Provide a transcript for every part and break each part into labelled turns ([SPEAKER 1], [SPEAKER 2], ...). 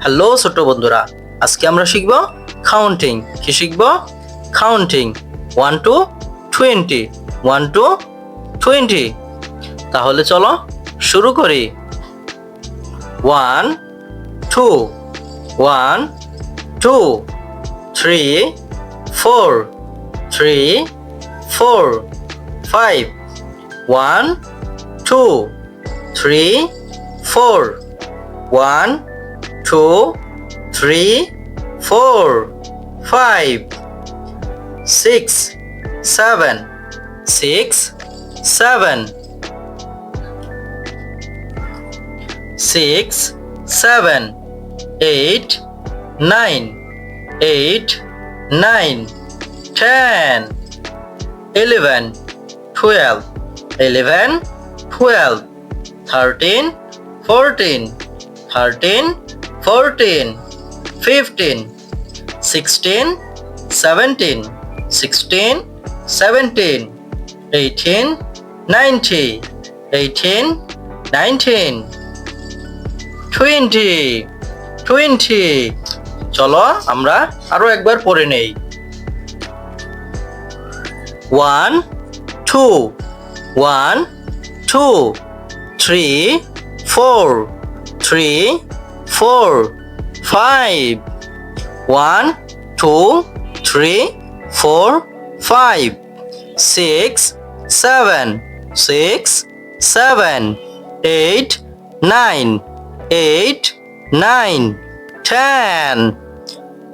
[SPEAKER 1] Hello ছোট বন্ধুরা, আজকে আমরা শিখব কাউন্টিং। কি শিখব? Counting 1 to 20, 1 to 20। তাহলে চলো শুরু করি। 1 2 1 2 3 4 3 4 5 1 2 3 4 1 2 3 4 5 6 7 6 7 6 7 8 9 8 9 10 11 12 11 12 13 14 13 14 15 16 17 16 17 18 19 18 19 20 20। চলো আমরা আরো একবার পড়ে নেই। 1 2 1 2 3 4 3 4 5 1 2 3 4 5 6 7 6 7 8 9 8 9 10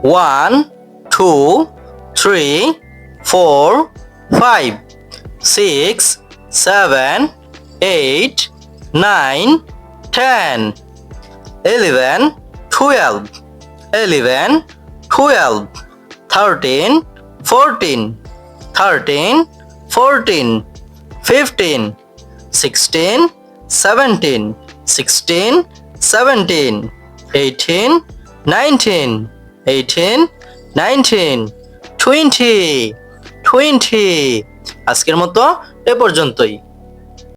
[SPEAKER 1] 1 2 3 4 5 6 7 8 9 10 11 12 11 12 13 14 13 14 15 16 17 16 17 18 19 18 19 20 20। আজকের মতো এ পর্যন্তই।